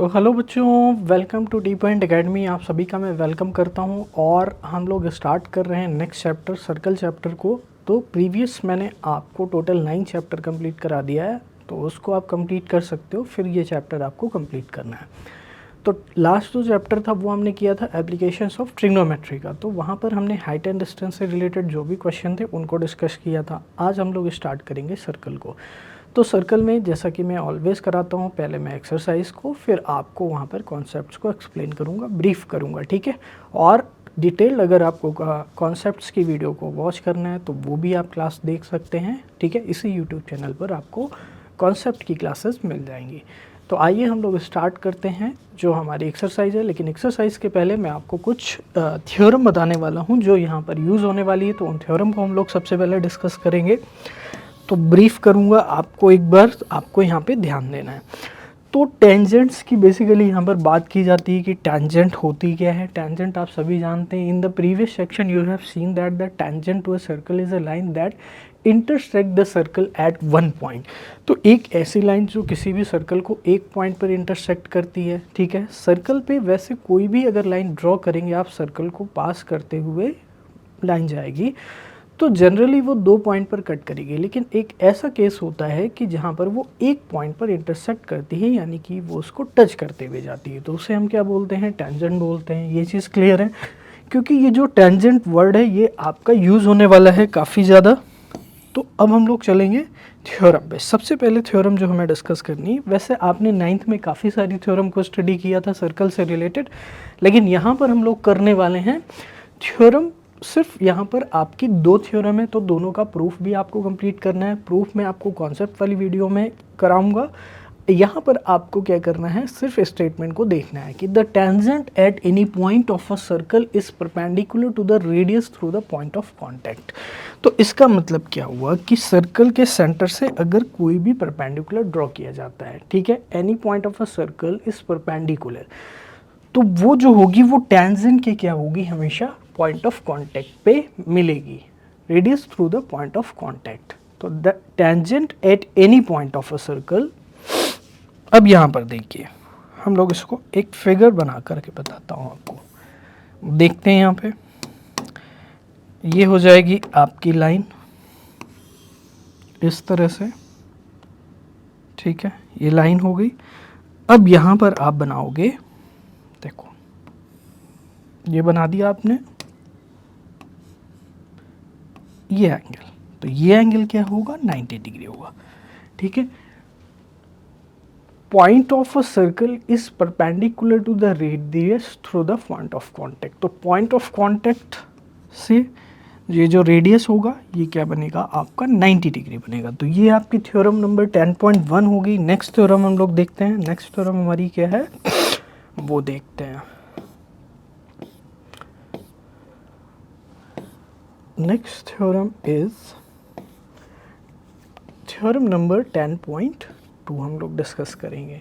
तो हेलो बच्चों, welcome to D point academy. आप सभी का मैं वेलकम करता हूं और हम लोग स्टार्ट कर रहे हैं नेक्स्ट चैप्टर सर्कल चैप्टर को। तो प्रीवियस मैंने आपको टोटल 9 चैप्टर कंप्लीट करा दिया है, तो उसको आप कंप्लीट कर सकते हो। फिर ये चैप्टर आपको कंप्लीट करना है। तो लास्ट जो चैप्टर था वो हमने किया था एप्लीकेशंस ऑफ ट्रिग्नोमेट्री का। तो वहाँ पर हमने हाइट एंड डिस्टेंस से रिलेटेड जो भी क्वेश्चन थे उनको डिस्कस किया था। आज हम लोग स्टार्ट करेंगे सर्कल को। तो सर्कल में जैसा कि मैं ऑलवेज कराता हूँ, पहले मैं एक्सरसाइज को, फिर आपको वहाँ पर कॉन्सेप्ट्स को एक्सप्लेन करूँगा, ब्रीफ करूँगा, ठीक है। और डिटेल्ड अगर आपको कॉन्सेप्ट्स की वीडियो को वॉच करना है तो वो भी आप क्लास देख सकते हैं, ठीक है। इसी यूट्यूब चैनल पर आपको कॉन्सेप्ट की क्लासेस मिल जाएंगी। तो आइए हम लोग स्टार्ट करते हैं जो हमारी एक्सरसाइज है। लेकिन एक्सरसाइज के पहले मैं आपको कुछ थ्योरम बताने वाला हूँ जो यहाँ पर यूज़ होने वाली है। तो उन थ्योरम को हम लोग सबसे पहले डिस्कस करेंगे। तो ब्रीफ करूँगा आपको, एक बार आपको यहाँ पे ध्यान देना है। तो टेंजेंट्स की बेसिकली यहाँ पर बात की जाती है कि टेंजेंट होती क्या है। टेंजेंट आप सभी जानते हैं। In the previous section you have seen that the tangent to a circle is a line that intersect the circle at one point. तो एक ऐसी लाइन जो किसी भी सर्कल को एक पॉइंट पर इंटरसेक्ट करती है, ठीक है। सर्कल पे वैसे कोई भी अगर लाइन ड्रॉ करेंगे आप, सर्कल को पास करते हुए लाइन जाएगी तो जनरली वो 2 पॉइंट पर कट करेगी। लेकिन एक ऐसा केस होता है कि जहाँ पर वो एक पॉइंट पर इंटरसेक्ट करती है, यानी कि वो उसको टच करते हुए जाती है, तो उसे हम क्या बोलते हैं, टेंजेंट बोलते हैं। ये चीज़ क्लियर है, क्योंकि ये जो टेंजेंट वर्ड है ये आपका यूज़ होने वाला है काफ़ी ज़्यादा। तो अब हम लोग चलेंगे थ्योरम पे। सबसे पहले थ्योरम जो हमें डिस्कस करनी है, वैसे आपने 9th में काफ़ी सारी थ्योरम को स्टडी किया था सर्कल से रिलेटेड, लेकिन यहाँ पर हम लोग करने वाले हैं थ्योरम। सिर्फ यहाँ पर आपकी 2 थ्योरम है, तो दोनों का प्रूफ भी आपको कंप्लीट करना है। प्रूफ मैं आपको कॉन्सेप्ट वाली वीडियो में कराऊंगा। यहाँ पर आपको क्या करना है, सिर्फ स्टेटमेंट को देखना है कि the tangent at any point of a circle is perpendicular to the radius through the point of contact. तो इसका मतलब क्या हुआ कि सर्कल के सेंटर से अगर कोई भी परपेंडिकुलर ड्रॉ किया जाता है, ठीक है, any point of a circle is perpendicular, तो वो जो होगी वो टेंजेंट के क्या होगी, हमेशा पॉइंट ऑफ कांटेक्ट पे मिलेगी, radius through the point of contact. तो the tangent at any point of a circle. अब यहाँ पर देखिए, हम लोग इसको एक फिगर बना करके बताता हूँ आपको। देखते हैं यहाँ पे, ये हो जाएगी आपकी लाइन इस तरह से, ठीक है, ये लाइन हो गई। अब यहाँ पर आप बनाओगे, देखो ये बना दिया आपने ये एंगल, तो ये एंगल क्या होगा, 90 डिग्री होगा, ठीक है। Point of a circle is perpendicular to the radius through the point of contact. तो पॉइंट ऑफ कांटेक्ट से ये जो रेडियस होगा ये क्या बनेगा, आपका 90 डिग्री बनेगा। तो ये आपकी थ्योरम नंबर 10.1 होगी। नेक्स्ट थ्योरम हम लोग देखते हैं। नेक्स्ट थ्योरम हमारी क्या है वो देखते हैं। Next theorem is theorem number 10.2 हम लोग डिस्कस करेंगे।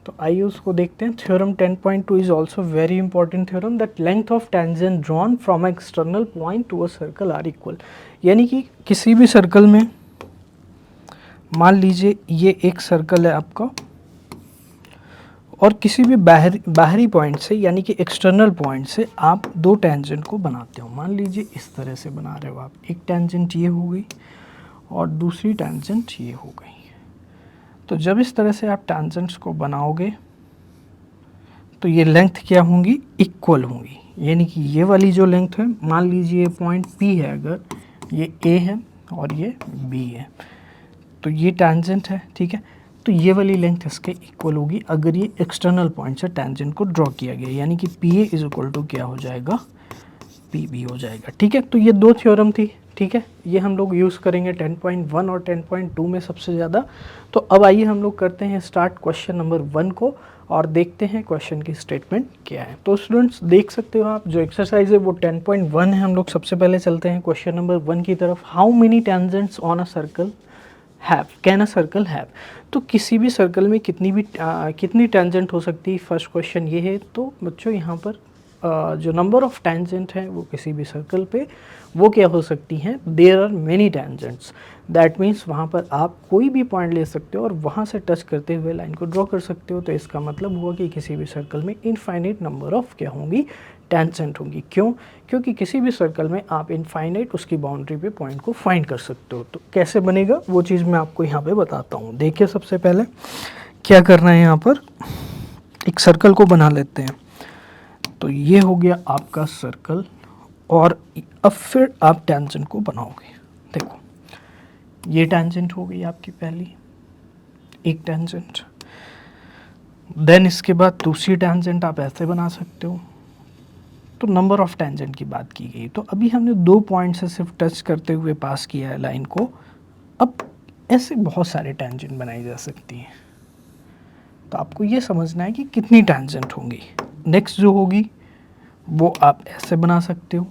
तो आइए उसको देखते हैं। Theorem 10.2 is also very important theorem that length of tangent drawn from external point to a circle are equal. यानी कि किसी भी सर्कल में, मान लीजिए ये एक सर्कल है आपका, और किसी भी बाहरी पॉइंट से, यानी कि एक्सटर्नल पॉइंट से आप 2 टेंजेंट को बनाते हो। मान लीजिए इस तरह से बना रहे हो आप, एक टेंजेंट ये हो गई और दूसरी टेंजेंट ये हो गई। तो जब इस तरह से आप टेंजेंट्स को बनाओगे तो ये लेंथ क्या होंगी, इक्वल होंगी। यानी कि ये वाली जो लेंथ है, मान लीजिए पॉइंट P है, अगर ये A है और ये B है, तो ये टेंजेंट है, ठीक है। तो ये वाली लेंथ इसके इक्वल होगी अगर ये एक्सटर्नल पॉइंट से टेंजेंट को ड्रॉ किया गया, यानी कि PA इज इक्वल टू क्या हो जाएगा, PB हो जाएगा, ठीक है। तो ये 2 थ्योरम थी, ठीक है। ये हम लोग यूज़ करेंगे 10.1 और 10.2 में सबसे ज़्यादा। तो अब आइए हम लोग करते हैं स्टार्ट क्वेश्चन नंबर 1 को और देखते हैं क्वेश्चन की स्टेटमेंट क्या है। तो स्टूडेंट्स देख सकते हो आप, जो एक्सरसाइज है वो 10.1 है। हम लोग सबसे पहले चलते हैं क्वेश्चन नंबर 1 की तरफ। How many tangents on a circle have, can a circle have. तो किसी भी सर्कल में कितनी टेंजेंट हो सकती है, फर्स्ट क्वेश्चन ये है। तो बच्चों यहाँ पर जो नंबर ऑफ टेंजेंट है वो किसी भी सर्कल पे वो क्या हो सकती हैं, there are many tangents. That means वहाँ पर आप कोई भी पॉइंट ले सकते हो और वहाँ से टच करते हुए लाइन को ड्रॉ कर सकते हो। तो इसका मतलब हुआ कि किसी भी सर्कल में इनफाइनाइट नंबर ऑफ क्या होंगी, टेंजेंट होंगी। क्यों? क्योंकि किसी भी सर्कल में आप इनफाइनाइट उसकी बाउंड्री पे पॉइंट को फाइंड कर सकते हो। तो कैसे बनेगा वो चीज़ मैं आपको यहाँ पे बताता हूँ। देखिए सबसे पहले क्या करना है, यहाँ पर एक सर्कल को बना लेते हैं। तो ये हो गया आपका सर्कल और अब फिर आप टेंजेंट को बनाओगे। देखो ये टेंजेंट हो गई आपकी पहली एक टेंजेंट, देन इसके बाद दूसरी टेंजेंट आप ऐसे बना सकते हो। तो नंबर ऑफ टेंजेंट की बात की गई। तो अभी हमने 2 पॉइंट से सिर्फ टच करते हुए पास किया है लाइन को। अब ऐसे बहुत सारे टेंजेंट बनाई जा सकती हैं। तो आपको ये समझना है कि कितनी टेंजेंट होंगी। नेक्स्ट जो होगी वो आप ऐसे बना सकते हो।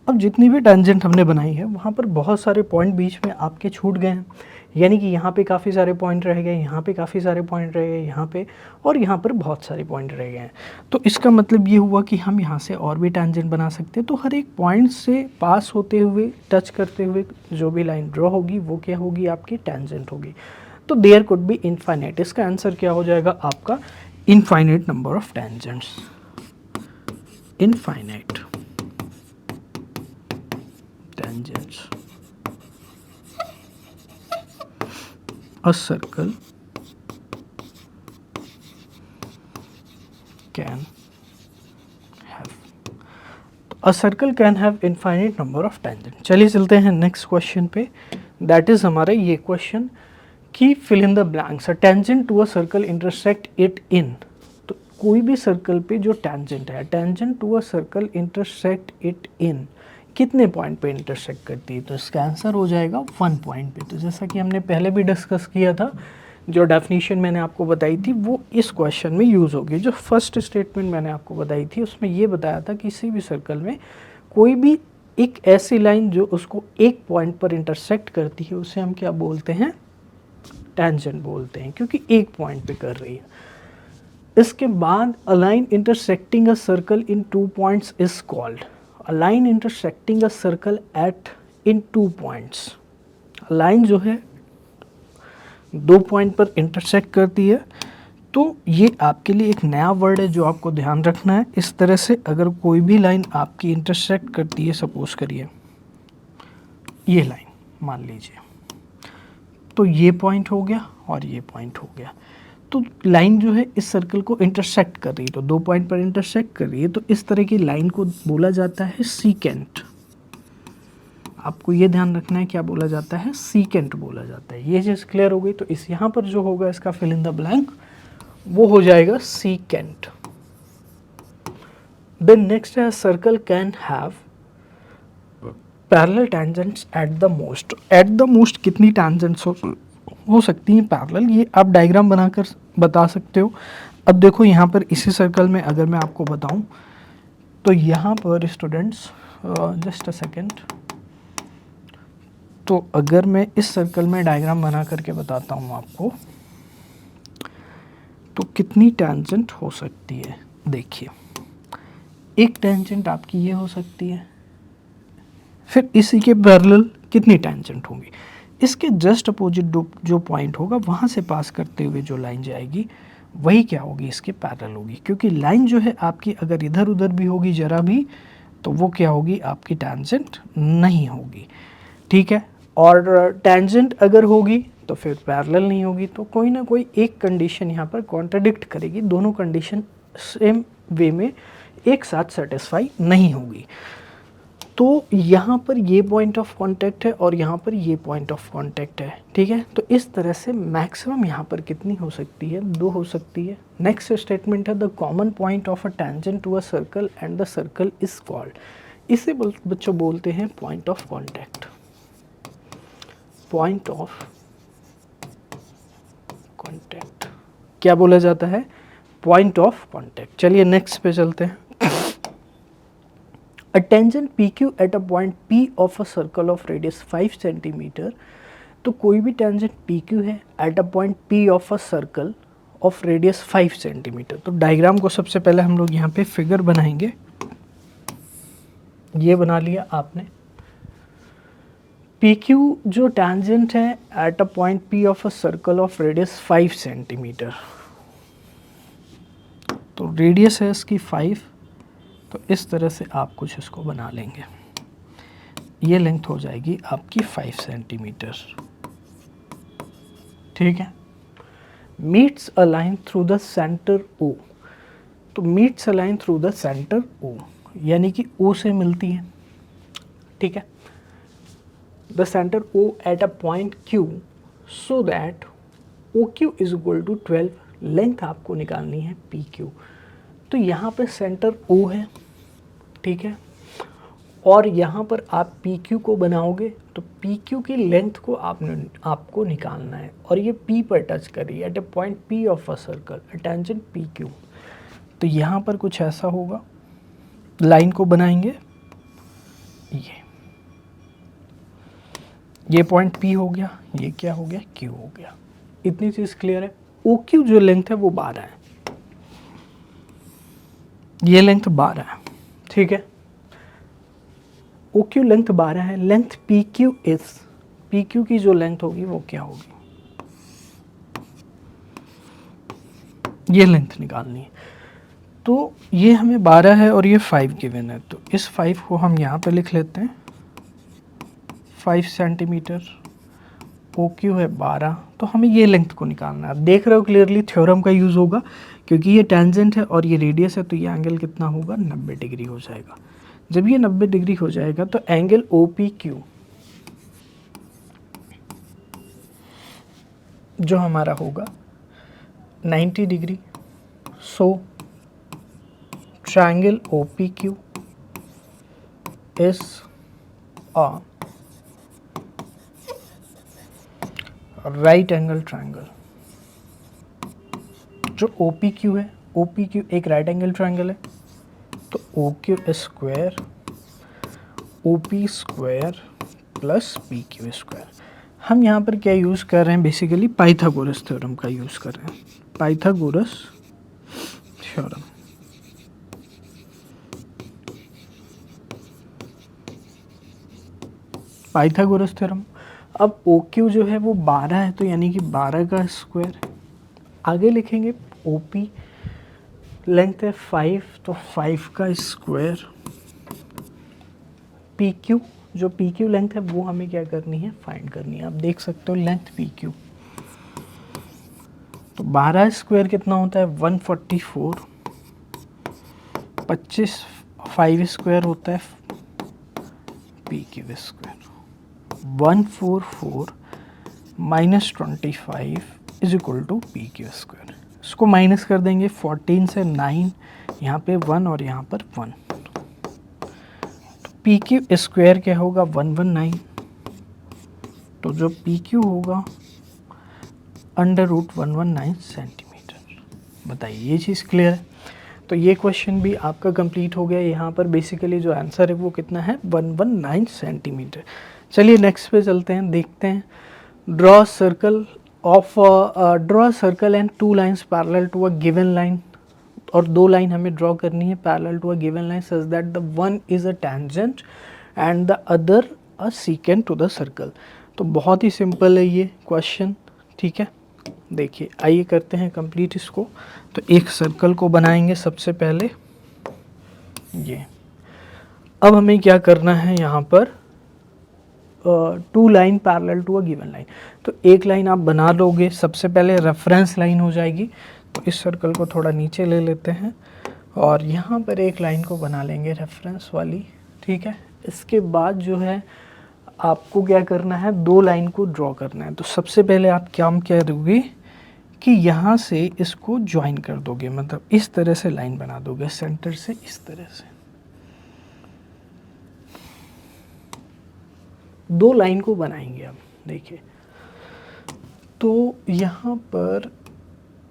अब जितनी भी टेंजेंट हमने बनाई है वहाँ पर बहुत सारे पॉइंट बीच में आपके छूट गए हैं, यानी कि यहाँ पे काफ़ी सारे पॉइंट रह गए, यहाँ पे काफ़ी सारे पॉइंट रह गए, यहाँ पे और यहाँ पर बहुत सारे पॉइंट रह गए हैं। तो इसका मतलब ये हुआ कि हम यहाँ से और भी टेंजेंट बना सकते हैं। तो हर एक पॉइंट से पास होते हुए टच करते हुए जो भी लाइन ड्रॉ होगी वो क्या होगी, आपकी टेंजेंट होगी। तो देयर कुड बी इनफाइनाइट। इसका आंसर क्या हो जाएगा आपका, infinite number of tangents. Infinite tangents a circle can have, a circle can have infinite number of tangents। चलिए चलते हैं नेक्स्ट क्वेश्चन पे। दैट इज हमारा ये क्वेश्चन कि fill in the blanks. A tangent to a circle intersect it in. तो कोई भी सर्कल पे जो टेंजेंट है, tangent to a circle intersect it in, कितने पॉइंट पे इंटरसेक्ट करती है। तो इसका आंसर हो जाएगा 1 पॉइंट पे। तो जैसा कि हमने पहले भी डिस्कस किया था, जो डेफिनेशन मैंने आपको बताई थी वो इस क्वेश्चन में यूज़ होगी। जो फर्स्ट स्टेटमेंट मैंने आपको बताई थी उसमें ये बताया था कि किसी भी सर्कल में कोई भी एक ऐसी लाइन जो उसको एक पॉइंट पर इंटरसेक्ट करती है उसे हम क्या बोलते हैं, टेंजेंट बोलते हैं, क्योंकि एक पॉइंट पे कर रही है। इसके बाद a line intersecting a circle in 2 points is called. A line intersecting a circle at in 2 points। Line जो है 2 पॉइंट पर इंटरसेक्ट करती है। तो ये आपके लिए एक नया वर्ड है जो आपको ध्यान रखना है। इस तरह से अगर कोई भी लाइन आपकी इंटरसेक्ट करती है, सपोज करिए ये लाइन मान लीजिए, तो ये पॉइंट हो गया और ये पॉइंट हो गया। तो लाइन जो है इस सर्कल को इंटरसेक्ट कर रही है, तो 2 पॉइंट पर इंटरसेक्ट कर रही है, तो इस तरह की लाइन को बोला जाता है सीकेंट। आपको ये ध्यान रखना है क्या बोला जाता है, सीकेंट बोला जाता है। ये चीज़ क्लियर हो गई। तो इस यहाँ पर जो होगा इसका फिल इन द ब्लैंक वो हो जाएगा सीकेंट। देन नेक्स्ट है circle can have parallel tangents at the most. At the most कितनी टेंजेंट्स हो सकती हैं पैरेलल, ये आप डायग्राम बनाकर बता सकते हो। अब देखो यहाँ पर इसी सर्कल में अगर मैं आपको बताऊँ तो यहाँ पर स्टूडेंट्स जस्ट अ सेकेंड, तो अगर मैं इस सर्कल में डायग्राम बना करके बताता हूँ आपको तो कितनी टेंजेंट हो सकती है। देखिए एक टेंजेंट आपकी ये हो सकती है, फिर इसी के पैरेलल कितनी टेंजेंट होंगी, इसके जस्ट अपोजिट जो पॉइंट होगा वहाँ से पास करते हुए जो लाइन जाएगी वही क्या होगी, इसके पैरेलल होगी। क्योंकि लाइन जो है आपकी अगर इधर उधर भी होगी जरा भी तो वो क्या होगी, आपकी टेंजेंट नहीं होगी। ठीक है, और टेंजेंट अगर होगी तो फिर पैरेलल नहीं होगी। तो कोई ना कोई एक कंडीशन यहाँ पर कॉन्ट्रडिक्ट करेगी, दोनों कंडीशन सेम वे में एक साथ सेटिस्फाई नहीं होगी। तो यहाँ पर ये पॉइंट ऑफ कांटेक्ट है और यहाँ पर ये पॉइंट ऑफ कांटेक्ट है। ठीक है, तो इस तरह से मैक्सिमम यहाँ पर कितनी हो सकती है, 2 हो सकती है। नेक्स्ट स्टेटमेंट है the common point of a tangent to a circle and the circle is called. इसे बच्चों बोलते हैं point of contact. Point of contact क्या बोला जाता है, पॉइंट ऑफ कांटेक्ट। चलिए नेक्स्ट पे चलते हैं। A tangent PQ at a point P of a circle of radius 5 cm। तो कोई भी टेंजेंट PQ है at a point P of a circle of radius 5 centimetre. तो डायग्राम को सबसे पहले हम लोग यहाँ पे फिगर बनाएंगे। ये बना लिया आपने। पी क्यू जो टेंजेंट है eight a point P of a circle of radius 5 centimetre. तो रेडियस है इसकी 5, तो इस तरह से आप कुछ इसको बना लेंगे। ये लेंथ हो जाएगी आपकी 5 सेंटीमीटर, ठीक है। Meets a line through the centre O. तो meets a line through the centre O, यानी कि ओ से मिलती है, ठीक है। The centre O at a point Q so that O Q is equal to 12। Length आपको निकालनी है पी क्यू। तो यहाँ पे सेंटर ओ है, ठीक है, और यहाँ पर आप पी क्यू को बनाओगे तो पी क्यू की लेंथ को आपको निकालना है, और ये पी पर टच करिए at a point P of a circle tangent P Q. तो यहाँ पर कुछ ऐसा होगा, लाइन को बनाएंगे, ये पॉइंट पी हो गया, ये क्या हो गया, क्यू हो गया। इतनी चीज़ क्लियर है। ओ क्यू जो लेंथ है वो 12 है, ये लेंथ 12 है, ठीक है। ओ क्यू लेंथ 12 है। Length P Q is, P Q की जो लेंथ होगी वो क्या होगी, ये लेंथ निकालनी है। तो ये हमें 12 है और ये 5 गिवन है, तो इस 5 को हम यहाँ पे लिख लेते हैं 5 सेंटीमीटर। ओ क्यू है 12, तो हमें ये लेंथ को निकालना है। आप देख रहे हो क्लियरली थ्योरम का यूज़ होगा, क्योंकि ये टेंजेंट है और ये रेडियस है, तो ये एंगल कितना होगा, 90 डिग्री हो जाएगा। जब ये 90 डिग्री हो जाएगा तो एंगल ओ पी क्यू जो हमारा होगा 90 degree. So triangle O P Q is a right angle triangle. जो ओ पी क्यू है, ओ पी क्यू एक राइट एंगल ट्रायंगल है, तो O Q square O P square plus P Q square. हम यहाँ पर क्या यूज़ कर रहे हैं, बेसिकली पाइथागोरस थ्योरम का यूज़ कर रहे हैं। Pythagoras theorem, Pythagoras theorem. अब ओ क्यू जो है वो 12 है, तो यानी कि 12 का स्क्वायर। आगे लिखेंगे ओ पी लेंथ है 5, तो 5 का स्क्वायर। पी क्यू, जो पी क्यू लेंथ है वो हमें क्या करनी है, फाइंड करनी है। आप देख सकते हो लेंथ पी क्यू, तो 12 स्क्वायर कितना होता है, 144। 25 5 स्क्वायर होता है P Q square. 144 minus 25 is equal to P Q square. इसको माइनस कर देंगे, 14 से 9, यहाँ पे 1 और यहाँ पर 1, तो पी क्यू स्क्वायर क्या होगा, 119। तो जो पी क्यू होगा अंडर रूट 119 सेंटीमीटर। बताइए, ये चीज़ क्लियर है। तो ये क्वेश्चन भी आपका कंप्लीट हो गया। यहाँ पर बेसिकली जो आंसर है वो कितना है, 119 सेंटीमीटर। चलिए नेक्स्ट पे चलते हैं, देखते हैं। Draw circle of draw circle and 2 lines parallel to a given line. और 2 लाइन हमें ड्रॉ करनी है parallel to a given line such that the one is a tangent and the other a secant to the circle. तो बहुत ही simple है ये question, ठीक है। देखिए आइए करते हैं कंप्लीट इसको। तो एक सर्कल को बनाएंगे सबसे पहले, ये। अब हमें क्या करना है, यहाँ पर 2 line parallel to a given line. तो एक लाइन आप बना लोगे, सबसे पहले रेफरेंस लाइन हो जाएगी। तो इस सर्कल को थोड़ा नीचे ले लेते हैं और यहाँ पर एक लाइन को बना लेंगे रेफरेंस वाली, ठीक है। इसके बाद जो है आपको क्या करना है, 2 लाइन को ड्रॉ करना है। तो सबसे पहले आप क्या करोगे कि यहाँ से इसको ज्वाइन कर दोगे, मतलब इस तरह से लाइन बना दोगे सेंटर से, इस तरह से 2 लाइन को बनाएंगे। अब देखिए, तो यहाँ पर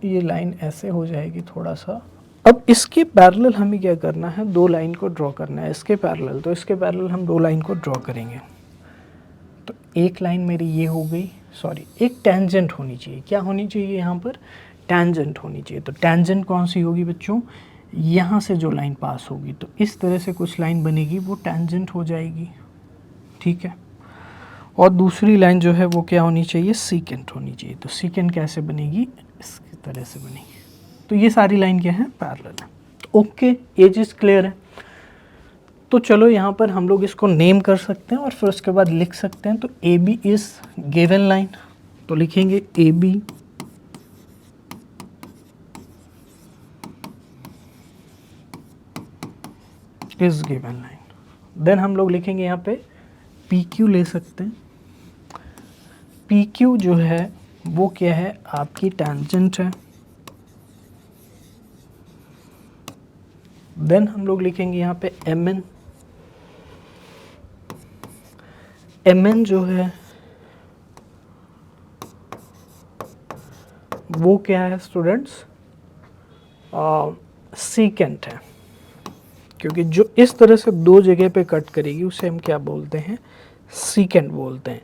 ये लाइन ऐसे हो जाएगी थोड़ा सा। अब इसके पैरेलल हमें क्या करना है, 2 लाइन को ड्रॉ करना है इसके पैरेलल। तो इसके पैरेलल हम 2 लाइन को ड्रॉ करेंगे। तो एक लाइन मेरी ये हो गई, सॉरी एक टेंजेंट होनी चाहिए। क्या होनी चाहिए यहाँ पर? टेंजेंट होनी चाहिए। तो टेंजेंट कौन सी होगी बच्चों? यहाँ से जो लाइन पास होगी, तो इस तरह से कुछ लाइन बनेगी, वो टेंजेंट हो जाएगी, ठीक है। और दूसरी लाइन जो है वो क्या होनी चाहिए? सीकेंट होनी चाहिए। तो सीकेंट कैसे बनेगी? इस तरह से बनेगी। तो ये सारी लाइन क्या है? पैरेलल है। तो ओके, ये चीज़ क्लियर है। तो चलो यहाँ पर हम लोग इसको नेम कर सकते हैं और फिर उसके बाद लिख सकते हैं। तो A B is given line, तो लिखेंगे A B is given line. Then हम लोग लिखेंगे यहाँ पे पी क्यू ले सकते हैं। पी क्यू जो है वो क्या है? आपकी टेंजेंट है। देन हम लोग लिखेंगे यहाँ पे एम एन। एम एन जो है वो क्या है स्टूडेंट्स? सीकेंट है, क्योंकि जो इस तरह से दो जगह पे कट करेगी उसे हम क्या बोलते हैं? सीकेंट बोलते हैं।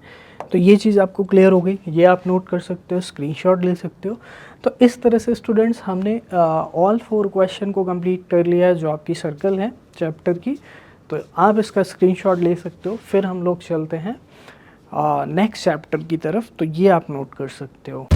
तो ये चीज़ आपको क्लियर हो गई, ये आप नोट कर सकते हो, स्क्रीनशॉट ले सकते हो। तो इस तरह से स्टूडेंट्स हमने ऑल 4 क्वेश्चन को कंप्लीट कर लिया है जो आपकी सर्कल है चैप्टर की। तो आप इसका स्क्रीनशॉट ले सकते हो। फिर हम लोग चलते हैं नेक्स्ट चैप्टर की तरफ, तो ये आप नोट कर सकते हो।